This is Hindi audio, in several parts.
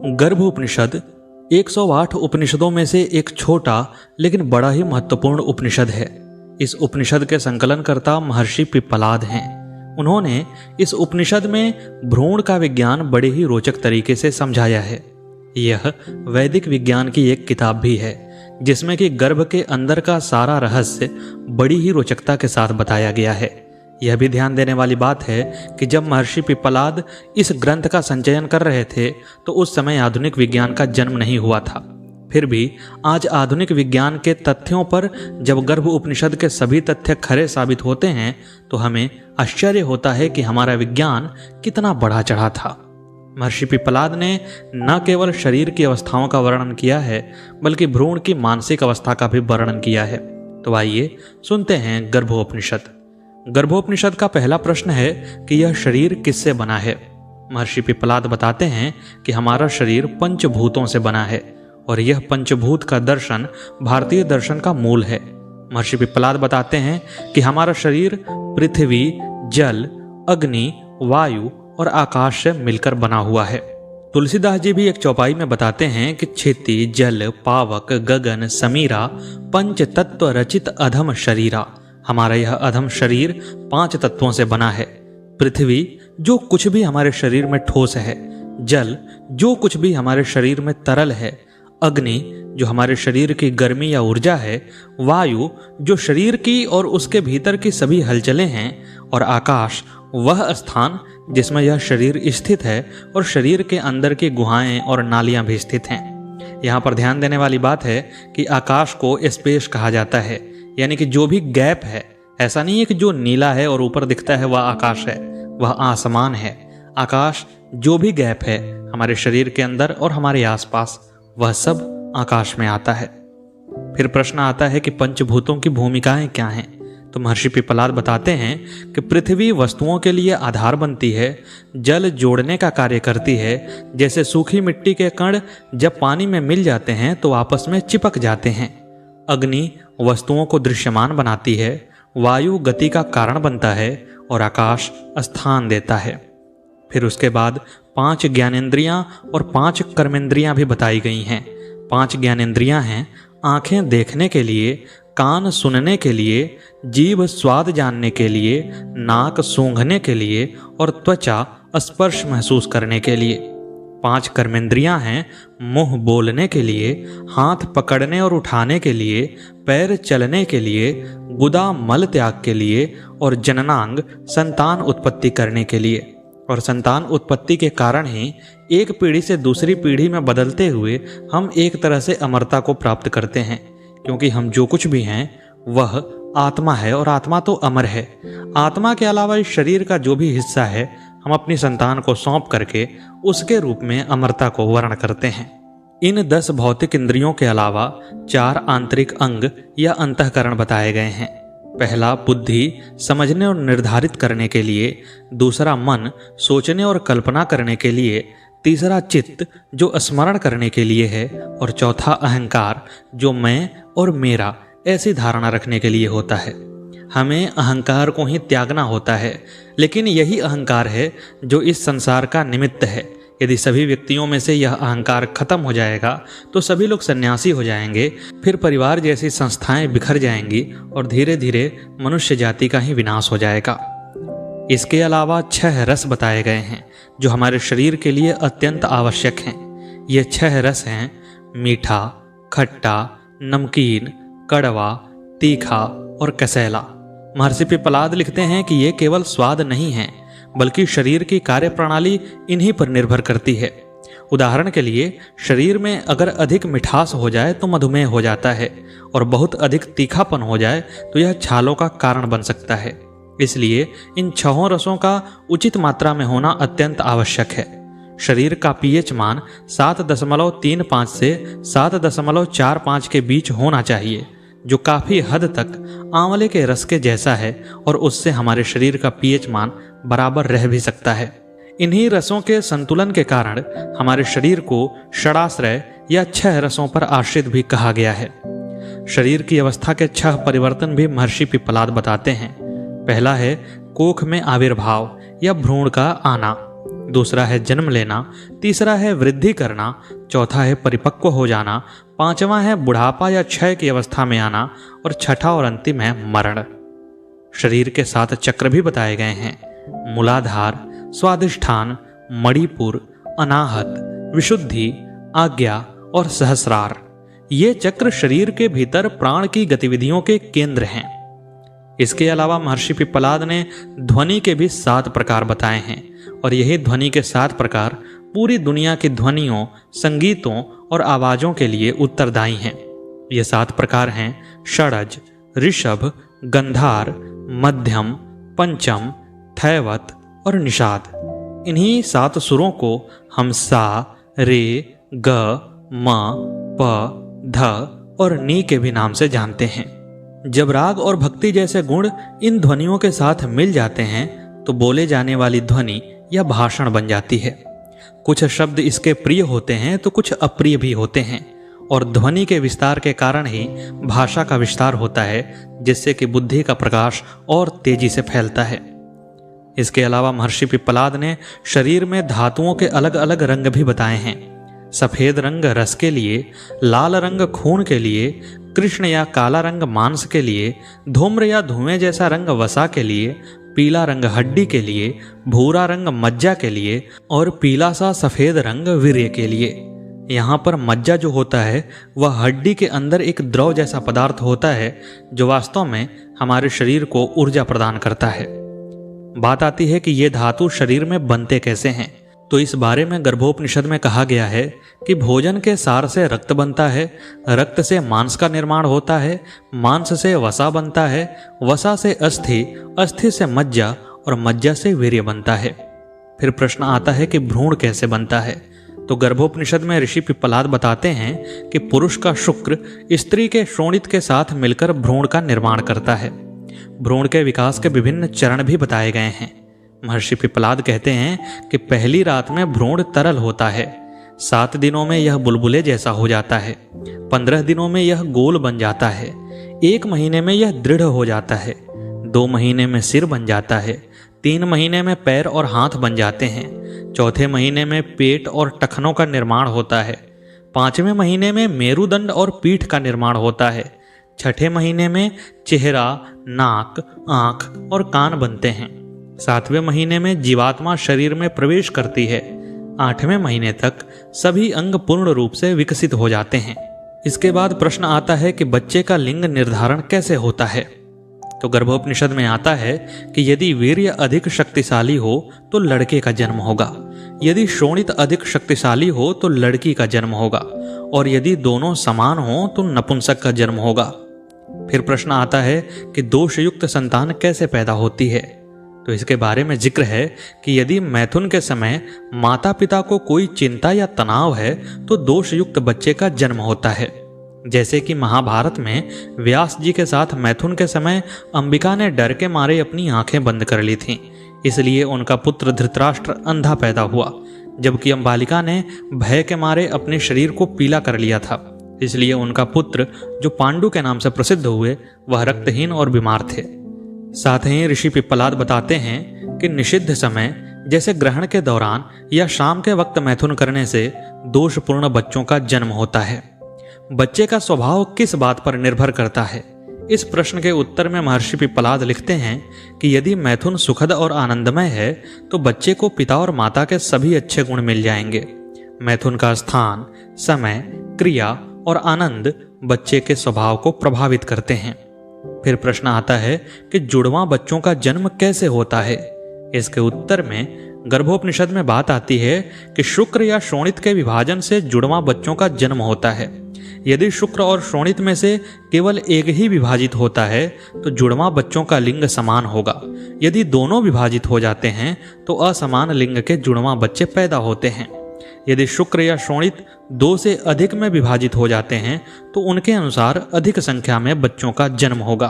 गर्भ उपनिषद 108 उपनिषदों में से एक छोटा लेकिन बड़ा ही महत्वपूर्ण उपनिषद है। इस उपनिषद के संकलनकर्ता महर्षि पिप्पलाद हैं। उन्होंने इस उपनिषद में भ्रूण का विज्ञान बड़े ही रोचक तरीके से समझाया है। यह वैदिक विज्ञान की एक किताब भी है जिसमें कि गर्भ के अंदर का सारा रहस्य बड़ी ही रोचकता के साथ बताया गया है। यह भी ध्यान देने वाली बात है कि जब महर्षि पिप्पलाद इस ग्रंथ का संचयन कर रहे थे तो उस समय आधुनिक विज्ञान का जन्म नहीं हुआ था। फिर भी आज आधुनिक विज्ञान के तथ्यों पर जब गर्भ उपनिषद के सभी तथ्य खरे साबित होते हैं तो हमें आश्चर्य होता है कि हमारा विज्ञान कितना बढ़ा चढ़ा था। महर्षि पिप्पलाद ने न केवल शरीर की अवस्थाओं का वर्णन किया है बल्कि भ्रूण की मानसिक अवस्था का भी वर्णन किया है। तो आइए सुनते हैं गर्भोपनिषद। गर्भोपनिषद का पहला प्रश्न है कि यह शरीर किससे बना है। महर्षि पिप्पलाद बताते हैं कि हमारा शरीर पंचभूतों से बना है और यह पंचभूत का दर्शन भारतीय दर्शन का मूल है। महर्षि पिप्पलाद बताते हैं कि हमारा शरीर पृथ्वी, जल, अग्नि, वायु और आकाश से मिलकर बना हुआ है। तुलसीदास जी भी एक चौपाई में बताते हैं कि क्षिति, जल, पावक, गगन, समीरा, पंच तत्व रचित अधम शरीरा। हमारा यह अधम शरीर 5 तत्वों से बना है। पृथ्वी, जो कुछ भी हमारे शरीर में ठोस है। जल, जो कुछ भी हमारे शरीर में तरल है। अग्नि, जो हमारे शरीर की गर्मी या ऊर्जा है। वायु, जो शरीर की और उसके भीतर की सभी हलचलें हैं। और आकाश, वह स्थान जिसमें यह शरीर स्थित है और शरीर के अंदर की गुहाएं और नालियां भी स्थित हैं। यहाँ पर ध्यान देने वाली बात है कि आकाश को स्पेस कहा जाता है, यानी कि जो भी गैप है, ऐसा नहीं है कि जो नीला है और ऊपर दिखता है वह आकाश है, वह आसमान है। आकाश, जो भी गैप है हमारे शरीर के अंदर और हमारे आसपास, वह सब आकाश में आता है। फिर प्रश्न आता है कि पंचभूतों की भूमिकाएं क्या हैं। तो महर्षि पिप्पलाद बताते हैं कि पृथ्वी वस्तुओं के लिए आधार बनती है। जल जोड़ने का कार्य करती है, जैसे सूखी मिट्टी के कण जब पानी में मिल जाते हैं तो आपस में चिपक जाते हैं। अग्नि वस्तुओं को दृश्यमान बनाती है। वायु गति का कारण बनता है और आकाश स्थान देता है। फिर उसके बाद 5 ज्ञानेंद्रियां और 5 कर्मेंद्रियां भी बताई गई हैं। 5 ज्ञानेंद्रियां हैं आंखें देखने के लिए, कान सुनने के लिए, जीभ स्वाद जानने के लिए, नाक सूंघने के लिए और त्वचा स्पर्श महसूस करने के लिए। 5 कर्मेंद्रियां हैं मुंह बोलने के लिए, हाथ पकड़ने और उठाने के लिए, पैर चलने के लिए, गुदा मल त्याग के लिए और जननांग संतान उत्पत्ति करने के लिए। और संतान उत्पत्ति के कारण ही एक पीढ़ी से दूसरी पीढ़ी में बदलते हुए हम एक तरह से अमरता को प्राप्त करते हैं, क्योंकि हम जो कुछ भी हैं वह आत्मा है और आत्मा तो अमर है। आत्मा के अलावा इस शरीर का जो भी हिस्सा है हम अपनी संतान को सौंप करके उसके रूप में अमरता को वर्ण करते हैं। इन 10 भौतिक इंद्रियों के अलावा 4 आंतरिक अंग या अंतःकरण बताए गए हैं। पहला बुद्धि, समझने और निर्धारित करने के लिए। दूसरा मन, सोचने और कल्पना करने के लिए। तीसरा चित्त, जो स्मरण करने के लिए है। और चौथा अहंकार, जो मैं और मेरा ऐसी धारणा रखने के लिए होता है। हमें अहंकार को ही त्यागना होता है, लेकिन यही अहंकार है जो इस संसार का निमित्त है। यदि सभी व्यक्तियों में से यह अहंकार खत्म हो जाएगा तो सभी लोग सन्यासी हो जाएंगे, फिर परिवार जैसी संस्थाएं बिखर जाएंगी और धीरे धीरे मनुष्य जाति का ही विनाश हो जाएगा। इसके अलावा 6 रस बताए गए हैं जो हमारे शरीर के लिए अत्यंत आवश्यक हैं। ये 6 रस हैं मीठा, खट्टा, नमकीन, कड़वा, तीखा और कसैला। महर्षि पिप्पलाद लिखते हैं कि ये केवल स्वाद नहीं है बल्कि शरीर की कार्य प्रणाली इन्हीं पर निर्भर करती है। उदाहरण के लिए शरीर में अगर अधिक मिठास हो जाए तो मधुमेह हो जाता है और बहुत अधिक तीखापन हो जाए तो यह छालों का कारण बन सकता है। इसलिए इन 6 रसों का उचित मात्रा में होना अत्यंत आवश्यक है। शरीर का पीएच मान 7.35 से 7.45 के बीच होना चाहिए, जो काफी हद तक आंवले के रस के जैसा है और उससे हमारे शरीर का पीएच मान बराबर रह भी सकता है। इन्हीं रसों के संतुलन के कारण हमारे शरीर को षडाश्रय या 6 रसों पर आश्रित भी कहा गया है। शरीर की अवस्था के 6 परिवर्तन भी महर्षि पिप्पलाद बताते हैं। पहला है कोख में आविर्भाव या भ्रूण का आना, दूसरा है जन्म लेना, तीसरा है वृद्धि करना, चौथा है परिपक्व हो जाना, पांचवा है बुढ़ापा या क्षय की अवस्था में आना और छठा और अंतिम है मरण। शरीर के 7 चक्र भी बताए गए हैं: मूलाधार, स्वादिष्ठान, मणिपुर, अनाहत, विशुद्धि, आज्ञा और सहस्रार। ये चक्र शरीर के भीतर प्राण की गतिविधियों के केंद्र हैं। इसके अलावा महर्षि पिप्पलाद ने ध्वनि के भी 7 प्रकार बताए हैं और यही ध्वनि के 7 प्रकार पूरी दुनिया की ध्वनियों, संगीतों और आवाजों के लिए उत्तरदायी हैं। ये 7 प्रकार हैं: षडज, ऋषभ, गंधार, मध्यम, पंचम, थैवत और निषाद। इन्हीं 7 सुरों को हम सा, रे, ग, म, प, ध और नी के भी नाम से जानते हैं। जब राग और भक्ति जैसे गुण इन ध्वनियों के साथ मिल जाते हैं तो बोले जाने वाली ध्वनि या भाषण बन जाती है। कुछ शब्द इसके प्रिय होते हैं तो कुछ अप्रिय भी होते हैं और ध्वनि के विस्तार के कारण ही भाषा का विस्तार होता है, जिससे कि बुद्धि का प्रकाश और तेजी से फैलता है। इसके अलावा महर्षि पिप्पलाद ने शरीर में धातुओं के अलग अलग रंग भी बताए हैं। सफेद रंग रस के लिए, लाल रंग खून के लिए, कृष्ण या काला रंग मांस के लिए, धूम्र या धुएं जैसा रंग वसा के लिए, पीला रंग हड्डी के लिए, भूरा रंग मज्जा के लिए और पीला सा सफेद रंग वीर्य के लिए। यहाँ पर मज्जा जो होता है वह हड्डी के अंदर एक द्रव जैसा पदार्थ होता है जो वास्तव में हमारे शरीर को ऊर्जा प्रदान करता है। बात आती है कि ये धातु शरीर में बनते कैसे हैं, तो इस बारे में गर्भोपनिषद में कहा गया है कि भोजन के सार से रक्त बनता है, रक्त से मांस का निर्माण होता है, मांस से वसा बनता है, वसा से अस्थि, अस्थि से मज्जा और मज्जा से वीर्य बनता है। फिर प्रश्न आता है कि भ्रूण कैसे बनता है, तो गर्भोपनिषद में ऋषि पिप्पलाद बताते हैं कि पुरुष का शुक्र स्त्री के शोणित के साथ मिलकर भ्रूण का निर्माण करता है। भ्रूण के विकास के विभिन्न चरण भी बताए गए हैं। महर्षि पिप्पलाद कहते हैं कि पहली रात में भ्रूण तरल होता है, 7 दिनों में यह बुलबुले जैसा हो जाता है, 15 दिनों में यह गोल बन जाता है, 1 महीने में यह दृढ़ हो जाता है, 2 महीने में सिर बन जाता है, 3 महीने में पैर और हाथ बन जाते हैं, चौथे महीने में पेट और टखनों का निर्माण होता है, 5वें महीने में मेरुदंड और पीठ का निर्माण होता है, 6ठे महीने में चेहरा, नाक, आंख और कान बनते हैं, 7वें महीने में जीवात्मा शरीर में प्रवेश करती है, 8वें महीने तक सभी अंग पूर्ण रूप से विकसित हो जाते हैं। इसके बाद प्रश्न आता है कि बच्चे का लिंग निर्धारण कैसे होता है, तो गर्भोपनिषद में आता है कि यदि वीर्य अधिक शक्तिशाली हो तो लड़के का जन्म होगा, यदि शोणित अधिक शक्तिशाली हो तो लड़की का जन्म होगा और यदि दोनों समान हो तो नपुंसक का जन्म होगा। फिर प्रश्न आता है कि दोषयुक्त संतान कैसे पैदा होती है, तो इसके बारे में जिक्र है कि यदि मैथुन के समय माता पिता को कोई चिंता या तनाव है तो दोषयुक्त बच्चे का जन्म होता है। जैसे कि महाभारत में व्यास जी के साथ मैथुन के समय अंबिका ने डर के मारे अपनी आंखें बंद कर ली थीं, इसलिए उनका पुत्र धृतराष्ट्र अंधा पैदा हुआ, जबकि अंबालिका ने भय के मारे अपने शरीर को पीला कर लिया था, इसलिए उनका पुत्र जो पांडु के नाम से प्रसिद्ध हुए वह रक्तहीन और बीमार थे। साथ ही ऋषि पिप्पलाद बताते हैं कि निषिद्ध समय जैसे ग्रहण के दौरान या शाम के वक्त मैथुन करने से दोषपूर्ण बच्चों का जन्म होता है। बच्चे का स्वभाव किस बात पर निर्भर करता है, इस प्रश्न के उत्तर में महर्षि पिप्पलाद लिखते हैं कि यदि मैथुन सुखद और आनंदमय है तो बच्चे को पिता और माता के सभी अच्छे गुण मिल जाएंगे। मैथुन का स्थान, समय, क्रिया और आनंद बच्चे के स्वभाव को प्रभावित करते हैं। फिर प्रश्न आता है कि जुड़वां बच्चों का जन्म कैसे होता है। इसके उत्तर में गर्भोपनिषद में बात आती है कि शुक्र या शोणित के विभाजन से जुड़वां बच्चों का जन्म होता है। यदि शुक्र और शोणित में से केवल एक ही विभाजित होता है तो जुड़वां बच्चों का लिंग समान होगा। यदि दोनों विभाजित हो जाते हैं तो असमान लिंग के जुड़वां बच्चे पैदा होते हैं। यदि शुक्र या शोणित 2 से अधिक में विभाजित हो जाते हैं तो उनके अनुसार अधिक संख्या में बच्चों का जन्म होगा।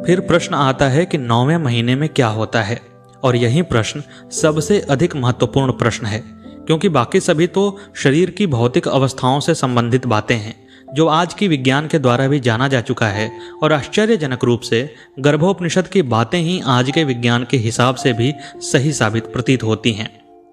फिर प्रश्न आता है कि 9वें महीने में क्या होता है, और यही प्रश्न सबसे अधिक महत्वपूर्ण प्रश्न है, क्योंकि बाकी सभी तो शरीर की भौतिक अवस्थाओं से संबंधित बातें हैं जो आज की विज्ञान के द्वारा भी जाना जा चुका है, और आश्चर्यजनक रूप से गर्भोपनिषद की बातें ही आज के विज्ञान के हिसाब से भी सही साबित प्रतीत होती हैं।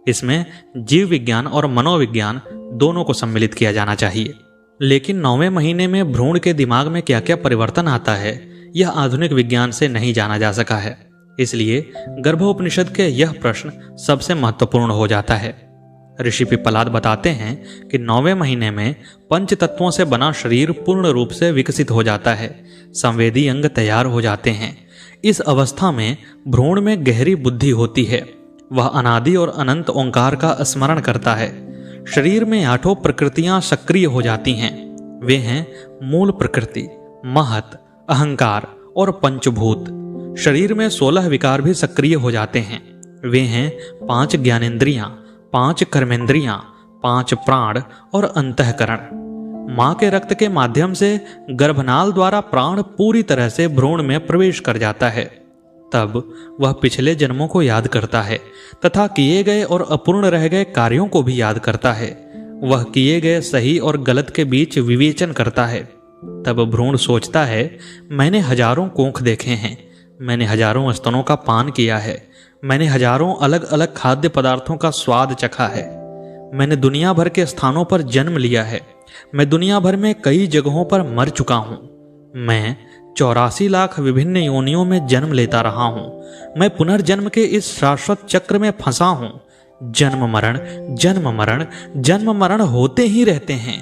इसमें जीव विज्ञान और मनोविज्ञान दोनों को सम्मिलित किया जाना चाहिए। लेकिन 9वें महीने में भ्रूण के दिमाग में क्या क्या परिवर्तन आता है, यह आधुनिक विज्ञान से नहीं जाना जा सका है। इसलिए गर्भोपनिषद के यह प्रश्न सबसे महत्वपूर्ण हो जाता है। ऋषि पिप्पलाद बताते हैं कि 9वें महीने में पंच तत्वों से बना शरीर पूर्ण रूप से विकसित हो जाता है, संवेदी अंग तैयार हो जाते हैं। इस अवस्था में भ्रूण में गहरी बुद्धि होती है। वह अनादि और अनंत ओंकार का स्मरण करता है। शरीर में 8 प्रकृतियां सक्रिय हो जाती हैं। वे हैं मूल प्रकृति, महत, अहंकार और पंचभूत। शरीर में 16 विकार भी सक्रिय हो जाते हैं। वे हैं 5 ज्ञानेंद्रियां, 5 कर्मेंद्रियां, 5 प्राण और अंतःकरण। मां के रक्त के माध्यम से गर्भनाल द्वारा प्राण पूरी तरह से भ्रूण में प्रवेश कर जाता है। तब वह पिछले जन्मों को याद करता है तथा किए गए और अपूर्ण रह गए कार्यों को भी याद करता है। वह किए गए सही और गलत के बीच विवेचन करता है। तब भ्रूण सोचता है, मैंने हजारों कोंख देखे हैं, मैंने हजारों स्तनों का पान किया है, मैंने हजारों अलग अलग खाद्य पदार्थों का स्वाद चखा है, मैंने दुनिया भर के स्थानों पर जन्म लिया है, मैं दुनिया भर में कई जगहों पर मर चुका हूं, मैं 84 लाख विभिन्न योनियों में जन्म लेता रहा हूं, मैं पुनर्जन्म के इस शाश्वत चक्र में फंसा हूं। जन्म मरण, जन्म मरण, जन्म मरण होते ही रहते हैं।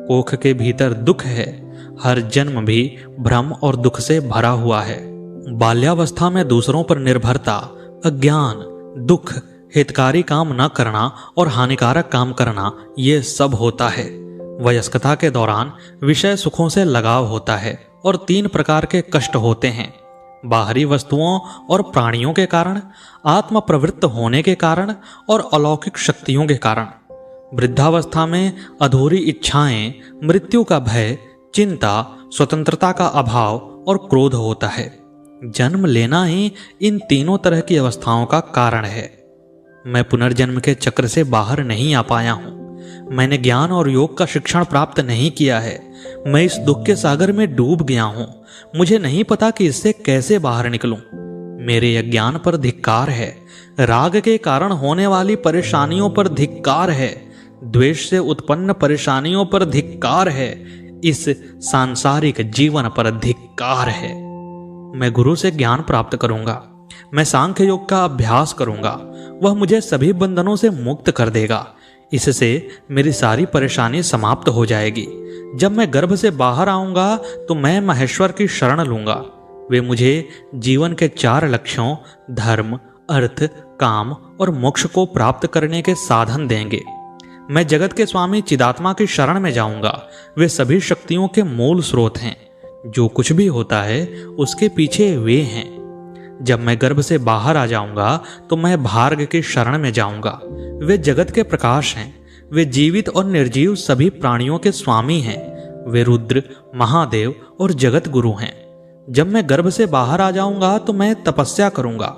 कोख के भीतर दुख है, हर जन्म भी भ्रम और दुख से भरा हुआ है। बाल्यावस्था में दूसरों पर निर्भरता, अज्ञान, दुख, हितकारी काम न करना और हानिकारक काम करना, ये सब होता है। वयस्कता के दौरान विषय सुखों से लगाव होता है और 3 प्रकार के कष्ट होते हैं, बाहरी वस्तुओं और प्राणियों के कारण, आत्म प्रवृत्त होने के कारण और अलौकिक शक्तियों के कारण। वृद्धावस्था में अधूरी इच्छाएं, मृत्यु का भय, चिंता, स्वतंत्रता का अभाव और क्रोध होता है। जन्म लेना ही इन तीनों तरह की अवस्थाओं का कारण है। मैं पुनर्जन्म के चक्र से बाहर नहीं आ पाया हूं। मैंने ज्ञान और योग का शिक्षण प्राप्त नहीं किया है। मैं इस दुख के सागर में डूब गया हूं। मुझे नहीं पता कि इससे कैसे बाहर निकलूं। मेरे अज्ञान पर धिक्कार है। राग के कारण होने वाली परेशानियों पर धिक्कार है। द्वेष से उत्पन्न परेशानियों पर धिक्कार है। इस सांसारिक जीवन पर धिक्कार है। मैं गुरु से ज्ञान प्राप्त करूंगा। मैं सांख्य योग का अभ्यास करूंगा। वह मुझे सभी बंधनों से मुक्त कर देगा। इससे मेरी सारी परेशानी समाप्त हो जाएगी। जब मैं गर्भ से बाहर आऊंगा तो मैं महेश्वर की शरण लूंगा। वे मुझे जीवन के 4 लक्ष्यों धर्म, अर्थ, काम और मोक्ष को प्राप्त करने के साधन देंगे। मैं जगत के स्वामी चिदात्मा की शरण में जाऊंगा। वे सभी शक्तियों के मूल स्रोत हैं। जो कुछ भी होता है उसके पीछे वे हैं। जब मैं गर्भ से बाहर आ जाऊंगा तो मैं भार्ग की शरण में जाऊंगा। वे जगत के प्रकाश हैं। वे जीवित और निर्जीव सभी प्राणियों के स्वामी हैं। वे रुद्र, महादेव और जगत गुरु हैं। जब मैं गर्भ से बाहर आ जाऊंगा तो मैं तपस्या करूंगा।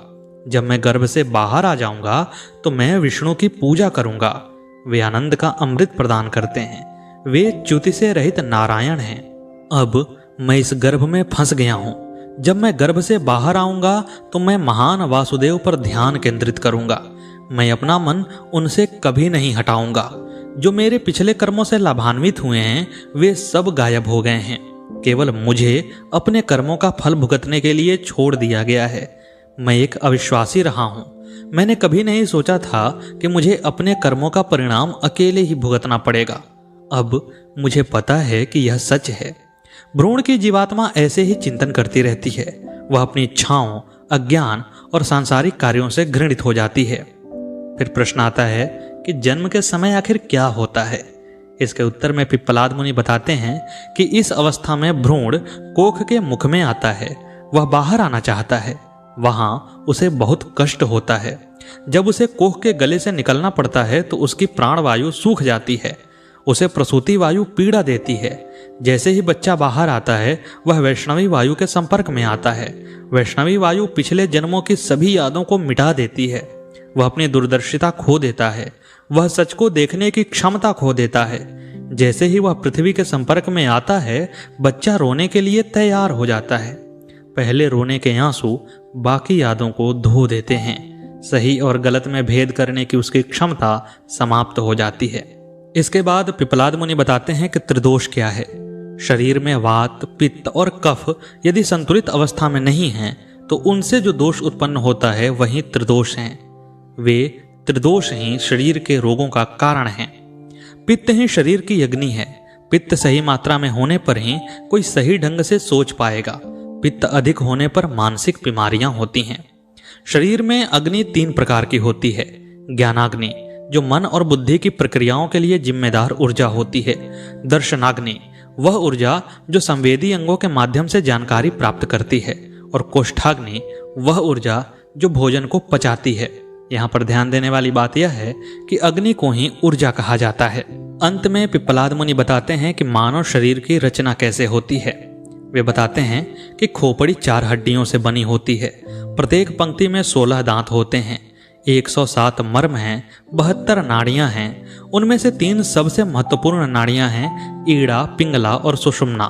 जब मैं गर्भ से बाहर आ जाऊंगा तो मैं विष्णु की पूजा करूंगा। वे आनंद का अमृत प्रदान करते हैं। वे च्युति से रहित नारायण हैं। अब मैं इस गर्भ में फंस गया हूं। जब मैं गर्भ से बाहर आऊंगा तो मैं महान वासुदेव पर ध्यान केंद्रित करूंगा। मैं अपना मन उनसे कभी नहीं हटाऊंगा। जो मेरे पिछले कर्मों से लाभान्वित हुए हैं वे सब गायब हो गए हैं। केवल मुझे अपने कर्मों का फल भुगतने के लिए छोड़ दिया गया है। मैं एक अविश्वासी रहा हूं। मैंने कभी नहीं सोचा था कि मुझे अपने कर्मों का परिणाम अकेले ही भुगतना पड़ेगा। अब मुझे पता है कि यह सच है। भ्रूण की जीवात्मा ऐसे ही चिंतन करती रहती है। वह अपनी इच्छाओं, अज्ञान और सांसारिक कार्यों से घृणित हो जाती है। फिर प्रश्न आता है कि जन्म के समय आखिर क्या होता है। इसके उत्तर में पिप्पलाद मुनि बताते हैं कि इस अवस्था में भ्रूण कोख के मुख में आता है। वह बाहर आना चाहता है। वहां उसे बहुत कष्ट होता है। जब उसे कोख के गले से निकलना पड़ता है तो उसकी प्राणवायु सूख जाती है। उसे प्रसूति वायु पीड़ा देती है। जैसे ही बच्चा बाहर आता है वह वैष्णवी वायु के संपर्क में आता है। वैष्णवी वायु पिछले जन्मों की सभी यादों को मिटा देती है। वह अपनी दूरदर्शिता खो देता है। वह सच को देखने की क्षमता खो देता है। जैसे ही वह पृथ्वी के संपर्क में आता है बच्चा रोने के लिए तैयार हो जाता है। पहले रोने के आंसू बाकी यादों को धो देते हैं। सही और गलत में भेद करने की उसकी क्षमता समाप्त हो जाती है। इसके बाद पिप्पलाद मुनि बताते हैं कि त्रिदोष क्या है। शरीर में वात, पित्त और कफ यदि संतुलित अवस्था में नहीं हैं, तो उनसे जो दोष उत्पन्न होता है वही त्रिदोष हैं। वे त्रिदोष ही शरीर के रोगों का कारण हैं। पित्त ही शरीर की अग्नि है। पित्त सही मात्रा में होने पर ही कोई सही ढंग से सोच पाएगा। पित्त अधिक होने पर मानसिक बीमारियां होती हैं। शरीर में अग्नि 3 प्रकार की होती है। ज्ञानाग्नि, जो मन और बुद्धि की प्रक्रियाओं के लिए जिम्मेदार ऊर्जा होती है। दर्शनाग्नि, वह ऊर्जा जो संवेदी अंगों के माध्यम से जानकारी प्राप्त करती है। और कोष्ठाग्नि, वह ऊर्जा जो भोजन को पचाती है। यहाँ पर ध्यान देने वाली बात यह है कि अग्नि को ही ऊर्जा कहा जाता है। अंत में पिप्पलाद मुनि बताते हैं कि मानव शरीर की रचना कैसे होती है। वे बताते हैं कि खोपड़ी 4 हड्डियों से बनी होती है। प्रत्येक पंक्ति में 16 दांत होते हैं। 107 मर्म हैं, 72 नाड़ियां हैं। उनमें से 3 सबसे महत्वपूर्ण नाड़ियां हैं, ईड़ा, पिंगला और सुषुम्ना।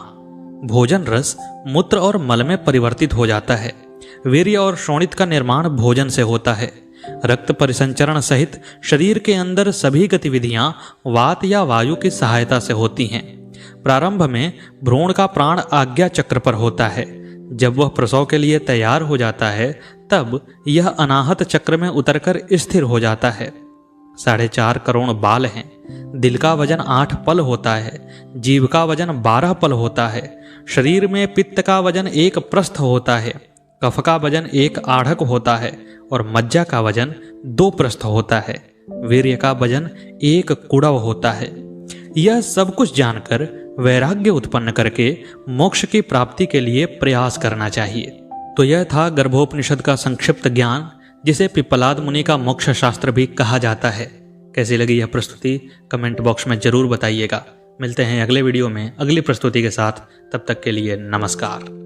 भोजन रस मूत्र और मल में परिवर्तित हो जाता है। वीर्य और शोणित का निर्माण भोजन से होता है। रक्त परिसंचरण सहित शरीर के अंदर सभी गतिविधियां वात या वायु की सहायता से होती हैं। प्रारंभ में भ्रूण का प्राण आज्ञा चक्र पर होता है। जब वह प्रसव के लिए तैयार हो जाता है तब यह अनाहत चक्र में उतरकर स्थिर हो जाता है। 4.5 करोड़ बाल हैं। दिल का वजन 8 पल होता है। जीभ का वजन 12 पल होता है। शरीर में पित्त का वजन 1 प्रस्थ होता है। कफ का वजन 1 आढ़क होता है और मज्जा का वजन 2 प्रस्थ होता है। वीर्य का वजन 1 कुड़व होता है। यह सब कुछ जानकर वैराग्य उत्पन्न करके मोक्ष की प्राप्ति के लिए प्रयास करना चाहिए। तो यह था गर्भोपनिषद का संक्षिप्त ज्ञान, जिसे पिप्पलाद मुनि का मोक्ष शास्त्र भी कहा जाता है। कैसी लगी यह प्रस्तुति कमेंट बॉक्स में जरूर बताइएगा। मिलते हैं अगले वीडियो में अगली प्रस्तुति के साथ। तब तक के लिए नमस्कार।